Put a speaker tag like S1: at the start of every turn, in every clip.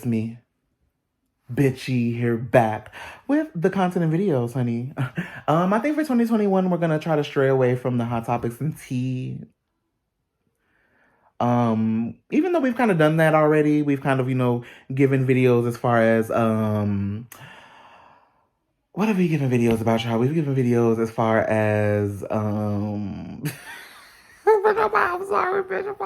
S1: It's me, bitchy, here back with the content and videos, honey. I think for 2021, we're gonna try to stray away from the hot topics and tea. Even though we've kind of done that already, we've kind of, given videos as far as what have we given videos about, y'all? We've given videos as far as I'm sorry, Bishop.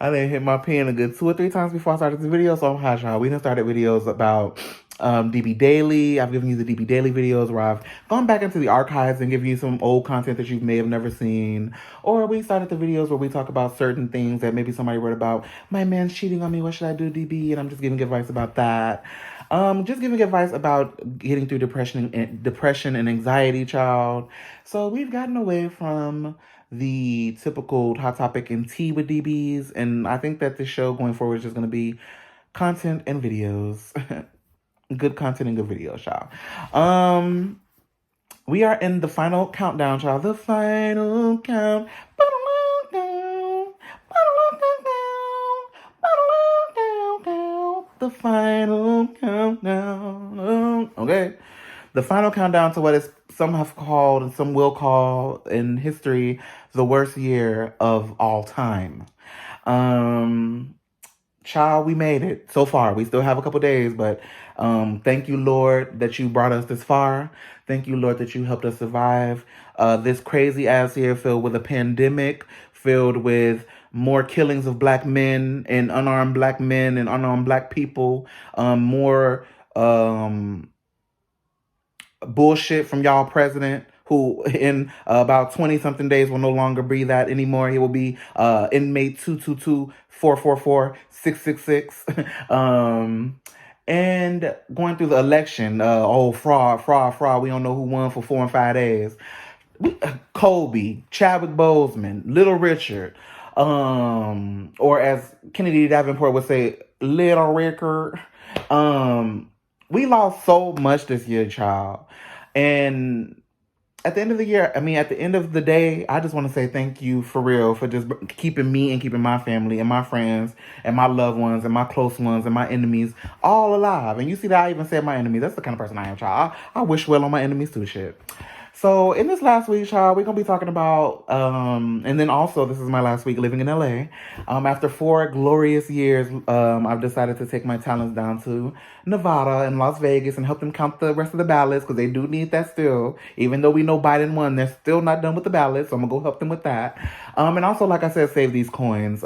S1: I didn't hit my pen a good 2 or 3 times before I started this video, so I'm hot, y'all. We done started videos about DB Daily. I've given you the DB Daily videos where I've gone back into the archives and given you some old content that you may have never seen. Or we started the videos where we talk about certain things that maybe somebody wrote about. My man's cheating on me. What should I do, DB? And I'm just giving advice about that. Just giving advice about getting through depression and anxiety, child. So we've gotten away from the typical hot topic and tea with DBs, and I think that this show going forward is just going to be content and videos. Good content and good videos, y'all. We are in the final countdown, child. The final count. The final countdown. Okay. The final countdown to what is some have called and some will call in history the worst year of all time. Child, we made it so far. We still have a couple days, but thank you, Lord, that you brought us this far. Thank you, Lord, that you helped us survive this crazy ass year filled with a pandemic, filled with more killings of black men and unarmed black people, more bullshit from y'all president, who in about 20-something days will no longer be that anymore. He will be inmate 222-444-666. And going through the election, fraud. We don't know who won for 4 and 5 days. Kobe, Chadwick Boseman, Little Richard, or as Kennedy Davenport would say, Little Ricker. We lost so much this year, child. And at the end of the year, at the end of the day, I just want to say thank you for real for just keeping me and keeping my family and my friends and my loved ones and my close ones and my enemies all alive. And you see that I even said my enemies. That's the kind of person I am, child. I wish well on my enemies too, shit. So in this last week, child, we're going to be talking about, and then also this is my last week living in LA. After 4 glorious years, I've decided to take my talents down to Nevada and Las Vegas and help them count the rest of the ballots, because they do need that still. Even though we know Biden won, they're still not done with the ballots, so I'm going to go help them with that. And also, like I said, save these coins.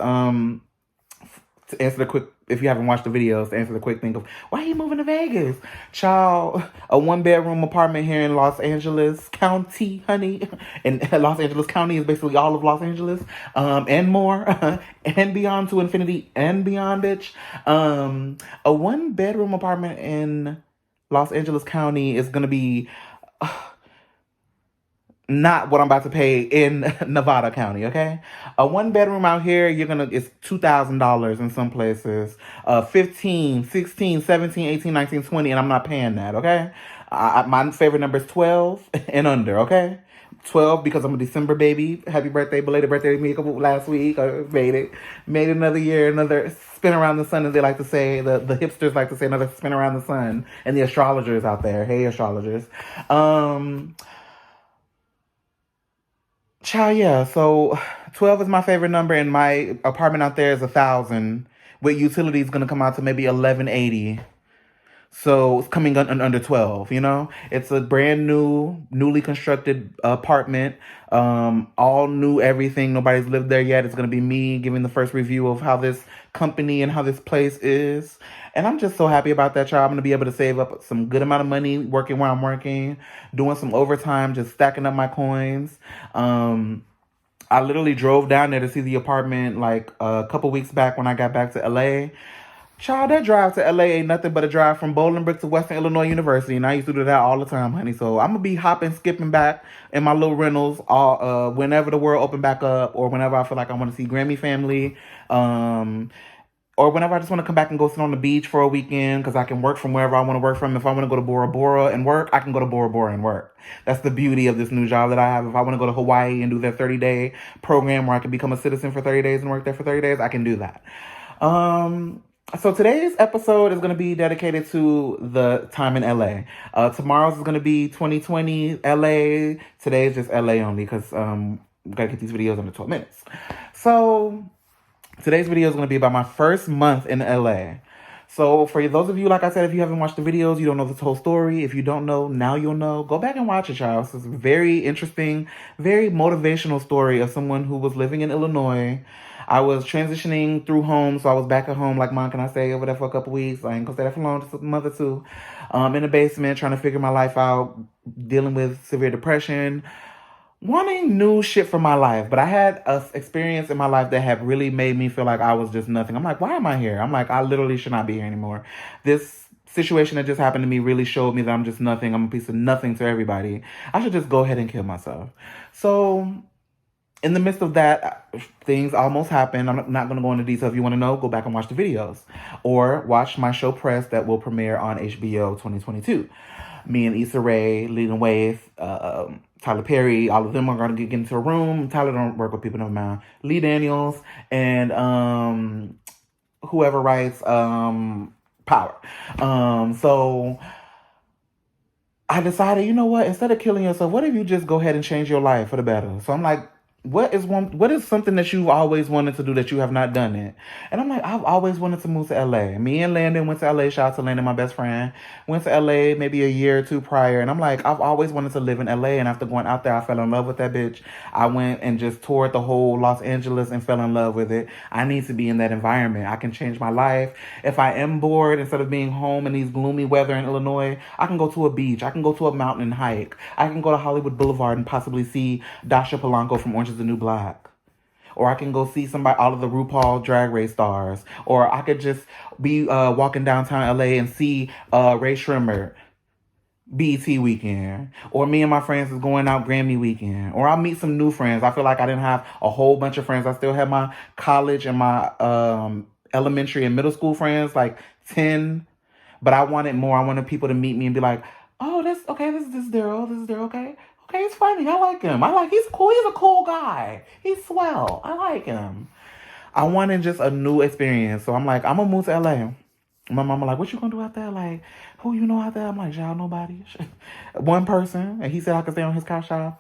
S1: To answer the quick, if you haven't watched the videos, to answer the quick thing of, why are you moving to Vegas? Child, a 1-bedroom apartment here in Los Angeles County, honey. And Los Angeles County is basically all of Los Angeles, and more, and beyond to infinity and beyond, bitch. A 1-bedroom apartment in Los Angeles County is going to be not what I'm about to pay in Nevada County, okay? A 1-bedroom out here, it's $2,000 in some places. 15, 16, 17, 18, 19, 20, and I'm not paying that, okay? My favorite number is 12 and under, okay? 12 because I'm a December baby. Happy birthday, belated birthday to me last week. I made it. Made another year, another spin around the sun, as they like to say. The hipsters like to say, another spin around the sun. And the astrologers out there. Hey, astrologers. Child, yeah. So 12 is my favorite number, and my apartment out there is 1,000. With utilities gonna come out to maybe 1,180. So it's coming under 12, It's a brand new, newly constructed apartment. All new everything. Nobody's lived there yet. It's going to be me giving the first review of how this company and how this place is. And I'm just so happy about that, y'all. I'm going to be able to save up some good amount of money working where I'm working, doing some overtime, just stacking up my coins. I literally drove down there to see the apartment like a couple weeks back when I got back to LA. Child, that drive to LA ain't nothing but a drive from Bolingbrook to Western Illinois University, and I used to do that all the time, honey. So I'm gonna be hopping, skipping back in my little rentals all whenever the world open back up, or whenever I feel like I want to see Grammy family, or whenever I just want to come back and go sit on the beach for a weekend, because I can work from wherever I want to work from. If I want to go to Bora Bora and work, I can go to Bora Bora and work. That's the beauty of this new job that I have. If I want to go to Hawaii and do their 30-day program where I can become a citizen for 30 days and work there for 30 days, I can do that. So today's episode is going to be dedicated to the time in LA. Tomorrow's is going to be 2020 LA. Today's just LA only because we got to get these videos under 12 minutes. So today's video is going to be about my first month in LA. So for those of you, like I said, if you haven't watched the videos, you don't know the whole story. If you don't know, now you'll know. Go back and watch it, y'all. This is a very interesting, very motivational story of someone who was living in Illinois. I was transitioning through home, so I was back at home. Like, Mom, can I stay over there for a couple weeks? I ain't gonna stay there for long, just a month or two. In the basement, trying to figure my life out, dealing with severe depression, wanting new shit for my life. But I had a experience in my life that had really made me feel like I was just nothing. I'm like, why am I here? I'm like, I literally should not be here anymore. This situation that just happened to me really showed me that I'm just nothing. I'm a piece of nothing to everybody. I should just go ahead and kill myself. So in the midst of that, things almost happened. I'm not going to go into detail. If you want to know, go back and watch the videos. Or watch my show Press that will premiere on HBO 2022. Me and Issa Rae, leading with Tyler Perry, all of them are going to get into a room. Tyler don't work with people, never mind. Lee Daniels and whoever writes Power. So I decided, you know what? Instead of killing yourself, what if you just go ahead and change your life for the better? So I'm like, what is something that you've always wanted to do that you have not done it? And I'm like, I've always wanted to move to LA. Me and Landon went to LA. Shout out to Landon, my best friend. Went to LA maybe a year or two prior. And I'm like, I've always wanted to live in LA. And after going out there, I fell in love with that bitch. I went and just toured the whole Los Angeles and fell in love with it. I need to be in that environment. I can change my life. If I am bored, instead of being home in these gloomy weather in Illinois, I can go to a beach. I can go to a mountain and hike. I can go to Hollywood Boulevard and possibly see Dasha Polanco from Orange is the New Black. Or I can go see all of the RuPaul Drag Race stars. Or I could just be walking downtown LA and see Ray Shrimmer, BET weekend. Or me and my friends is going out Grammy weekend. Or I'll meet some new friends. I feel like I didn't have a whole bunch of friends. I still have my college and my elementary and middle school friends, like 10. But I wanted more. I wanted people to meet me and be like, oh, that's okay. This is Daryl. This is Daryl. Okay, he's funny. I like him. He's cool. He's a cool guy. He's swell. I like him. I wanted just a new experience. So I'm like, I'm going to move to LA. My mama like, what you going to do out there? Like, who you know out there? I'm like, y'all, nobody. One person. And he said I could stay on his couch, y'all.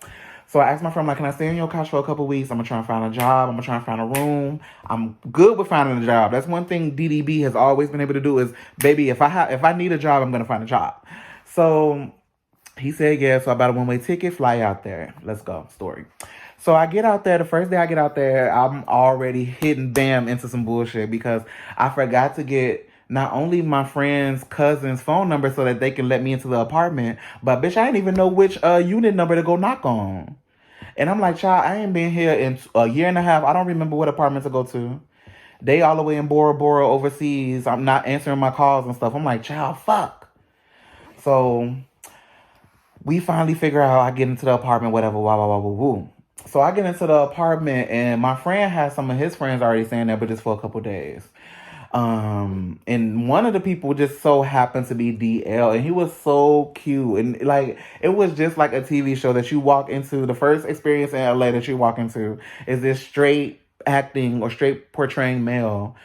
S1: So I asked my friend, like, can I stay on your couch for a couple weeks? I'm going to try and find a job. I'm going to try and find a room. I'm good with finding a job. That's one thing DDB has always been able to do is, baby, if I need a job, I'm going to find a job. So he said, yeah, so I bought a one-way ticket, fly out there. Let's go. Story. So I get out there. The first day I get out there, I'm already hitting bam into some bullshit because I forgot to get not only my friend's cousin's phone number so that they can let me into the apartment, but bitch, I didn't even know which unit number to go knock on. And I'm like, child, I ain't been here in a year and a half. I don't remember what apartment to go to. They all the way in Bora Bora overseas. I'm not answering my calls and stuff. I'm like, child, fuck. So we finally figure out, I get into the apartment, whatever, woo. So I get into the apartment, and my friend has some of his friends already staying there, but just for a couple days. And one of the people just so happened to be DL, and he was so cute. And like, it was just like a TV show that you walk into. The first experience in LA that you walk into is this straight acting or straight portraying male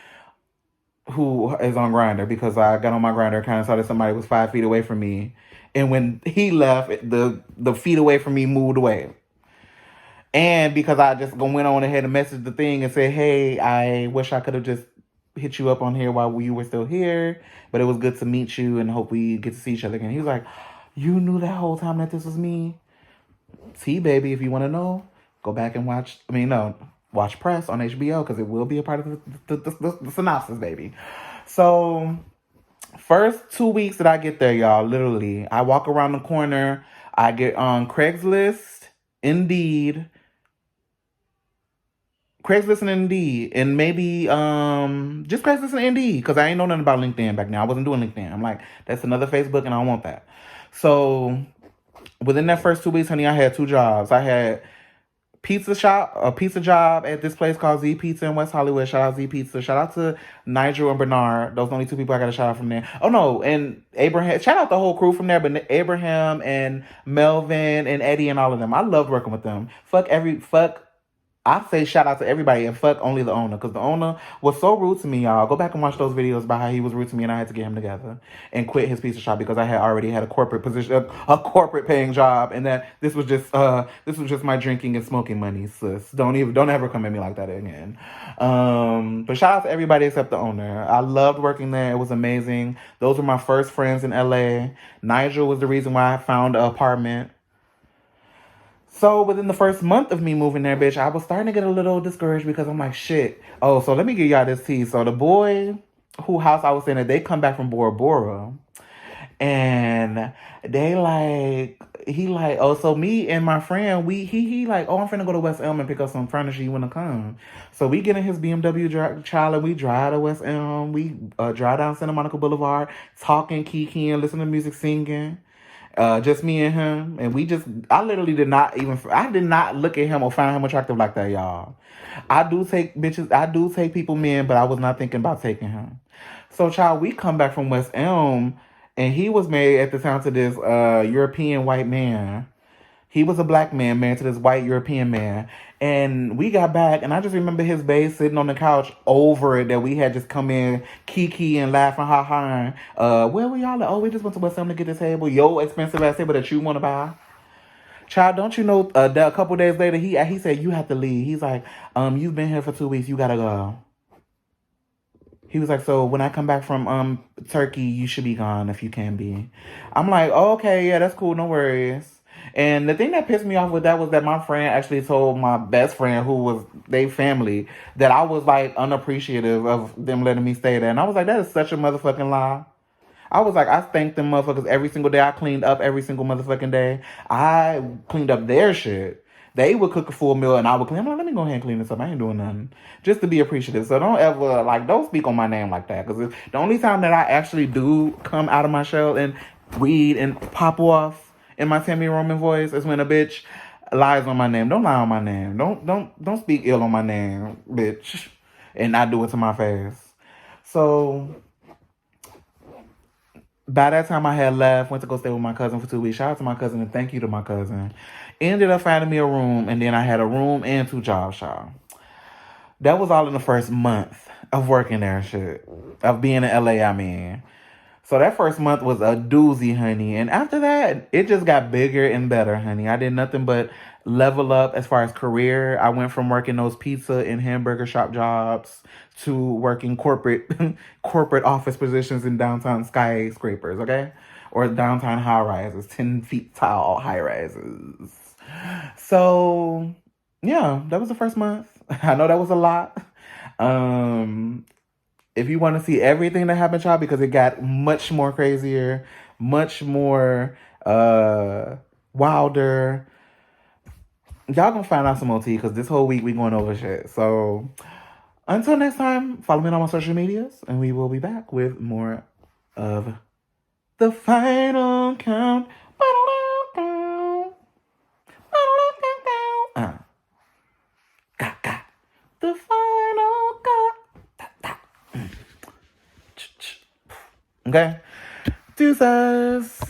S1: who is on Grindr, because I got on my Grindr account and saw that somebody was 5 feet away from me. And when he left, the feet away from me moved away. And because I just went on ahead and messaged the thing and said, hey, I wish I could have just hit you up on here while you were still here. But it was good to meet you and hope we get to see each other again. He was like, you knew that whole time that this was me? See, baby, if you want to know, go back and watch Press on HBO, because it will be a part of the synopsis, baby. So first 2 weeks that I get there, y'all, literally, I walk around the corner. I get on Craigslist, Indeed, and maybe just Craigslist and Indeed, because I ain't know nothing about LinkedIn back then. I wasn't doing LinkedIn. I'm like, that's another Facebook, and I don't want that. So within that first 2 weeks, honey, I had 2 jobs. I had a pizza job at this place called Z Pizza in West Hollywood. Shout out Z Pizza. Shout out to Nigel and Bernard. Those are the only 2 people I got to shout out from there. Oh no, and Abraham. Shout out the whole crew from there, but Abraham and Melvin and Eddie and all of them. I loved working with them. Fuck I say shout out to everybody and fuck only the owner, because the owner was so rude to me, y'all. Go back and watch those videos about how he was rude to me and I had to get him together and quit his pizza shop because I had already had a corporate position, a corporate paying job, and that this was just my drinking and smoking money, sis. Don't ever come at me like that again. But shout out to everybody except the owner. I loved working there. It was amazing. Those were my first friends in LA. Nigel was the reason why I found an apartment. So within the first month of me moving there, bitch, I was starting to get a little discouraged because I'm like, shit. Oh, so let me give y'all this tea. So the boy who house I was staying at, they come back from Bora Bora. And they he like, oh, so me and my friend, he like, oh, I'm finna go to West Elm and pick up some furniture. You wanna come? So we get in his BMW child and we drive to West Elm. We drive down Santa Monica Boulevard, talking, kikiing, listening to music, singing. Just me and him, and I literally I did not look at him or find him attractive like that, y'all. I do take people men, but I was not thinking about taking him. So, child, we come back from West Elm, and he was married at the time to this European white man. He was a black man married to this white European man. And we got back, and I just remember his bae sitting on the couch over it that we had just come in, kiki and laughing, ha ha. Where were y'all at? Oh, we just went to West Ham to get this table. Yo, expensive ass table that you want to buy. Child, don't you know, that a couple days later, he said, you have to leave. He's like, you've been here for 2 weeks. You got to go. He was like, so when I come back from Turkey, you should be gone if you can be. I'm like, oh, okay, yeah, that's cool, no worries. And the thing that pissed me off with that was that my friend actually told my best friend, who was their family, that I was like unappreciative of them letting me stay there. And I was like, that is such a motherfucking lie. I was like, I thanked them motherfuckers every single day. I cleaned up every single motherfucking day. I cleaned up their shit. They would cook a full meal and I would clean. I'm like, let me go ahead and clean this up. I ain't doing nothing. Just to be appreciative. So don't ever, don't speak on my name like that. Because the only time that I actually do come out of my shell and read and pop off in my Tammy Roman voice is when a bitch lies on my name. Don't lie on my name. Don't speak ill on my name, bitch. And not do it to my face. So by that time I had left, went to go stay with my cousin for 2 weeks. Shout out to my cousin and thank you to my cousin. Ended up finding me a room, and then I had a room and 2 jobs, y'all. That was all in the first month of working there and shit. Of being in LA, I mean. So that first month was a doozy, honey. And after that, it just got bigger and better, honey. I did nothing but level up as far as career. I went from working those pizza and hamburger shop jobs to working corporate office positions in downtown skyscrapers, okay? Or downtown high rises, 10 feet tall high rises. So, yeah, that was the first month. I know that was a lot. If you want to see everything that happened, child, because it got much more crazier, much more wilder, y'all gonna find out some OT because this whole week we going over shit. So until next time, follow me on my social medias, and we will be back with more of The Final Count. The Final Count. Okay? Deuces.